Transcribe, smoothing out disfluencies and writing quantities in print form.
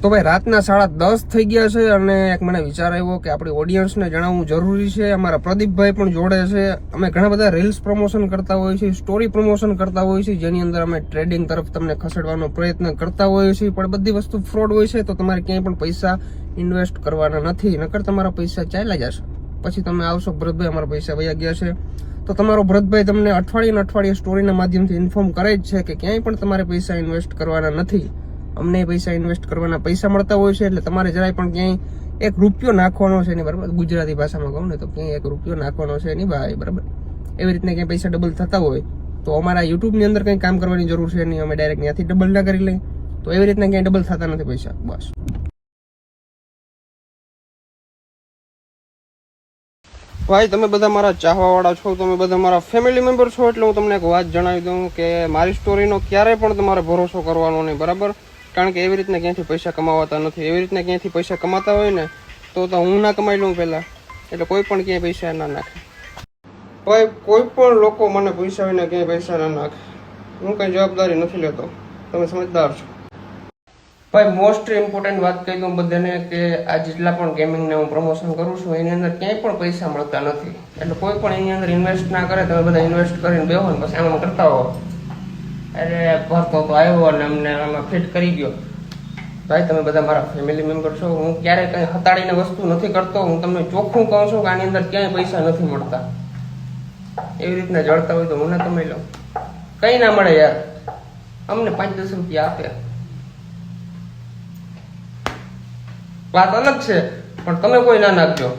તો ભાઈ રાતના 10:30 થઈ ગયા છે અને એક મને વિચાર આવ્યો કે આપણી ઓડિયન્સને જણાવવું જરૂરી છે. અમારા પ્રદીપભાઈ પણ જોડે છે. અમે ઘણા બધા રીલ્સ પ્રમોશન કરતા હોઈએ છીએ, સ્ટોરી પ્રમોશન કરતા હોઈએ છીએ, જેની અંદર અમે ટ્રેડિંગ તરફ તમને ખસેડવાનો પ્રયત્ન કરતા હોઈએ છીએ, પણ બધી વસ્તુ ફ્રોડ હોય છે. તો તમારે ક્યાંય પણ પૈસા ઇન્વેસ્ટ કરવાના નથી, નકર તમારા પૈસા ચાલ્યા જશે. પછી તમે આવશો ભરતભાઈ અમારા પૈસા વયા ગયા છે. તો તમારો ભરતભાઈ તમને અઠવાડિયે સ્ટોરીના માધ્યમથી ઇન્ફોર્મ કરે જ છે કે ક્યાંય પણ તમારે પૈસા ઇન્વેસ્ટ કરવાના નથી. અમને પૈસા ઇન્વેસ્ટ કરવાના પૈસા મળતા હોય છે, એટલે તમારે જરાય પણ ક્યાંય એક રૂપિયો નાખવાનો છે નહીં, બરાબર. ગુજરાતી ભાષામાં કહું ને તો ક્યાંય એક રૂપિયો નાખવાનો છે નહીં ભાઈ, બરાબર. એવી રીતના ક્યાંય પૈસા ડબલ થતા હોય તો અમારા યુટ્યુબની અંદર કંઈ કામ કરવાની જરૂર છે નહીં, અમે ડાયરેક્ટ ત્યાંથી ડબલ ના કરી લઈએ. તો એવી રીતના ક્યાંય ડબલ થતા નથી પૈસા, બસ. ભાઈ તમે બધા મારા ચાહવાવાળા છો, તમે બધા મારા ફેમિલી મેમ્બર છો, એટલે હું તમને એક વાત જણાવી દઉં કે મારી સ્ટોરીનો ક્યારેય પણ તમારે ભરોસો કરવાનો નહીં, બરાબર. કારણ કે એવી રીતના ક્યાંથી પૈસા કમાવાતા નથી. એવી રીતના ક્યાંથી પૈસા કમાતા હોય ને તો હું ના કમાઈ લઉં પહેલાં, એટલે કોઈ પણ ક્યાંય પૈસા ના નાખે. ભાઈ કોઈ પણ લોકો મને પૈસા વિના ક્યાંય પૈસા ના નાખે. હું કંઈ જવાબદારી નથી લેતો, તમે સમજદાર છો. ભાઈ મોસ્ટ ઇમ્પોર્ટન્ટ વાત કહી દઉં બધાને કે આ જેટલા પણ ગેમિંગને હું પ્રમોશન કરું છું એની અંદર ક્યાંય પણ પૈસા મળતા નથી. એટલે કોઈ પણ એની અંદર ઇન્વેસ્ટ ના કરે. તમે બધા ઇન્વેસ્ટ કરીને બેહો ને પછી આમ કરતા હો અરે ભરતો તો આવ્યો અને અમને આમાં ફિટ કરી ગયો. ભાઈ તમે બધા મારા ફેમિલી મેમ્બર છો. હું ક્યારેય કંઈ હતાડીને વસ્તુ નથી કરતો. હું તમને ચોખ્ખું કહું છું કે આની અંદર ક્યાંય પૈસા નથી મળતા. એવી રીતના જળતા હોય તો હું ના કમાઈ લઉં. કંઈ ના મળે યાર, અમને 5-10 રૂપિયા આપે, વાત અલગ છે, પણ તમે કોઈ ના નાખજો.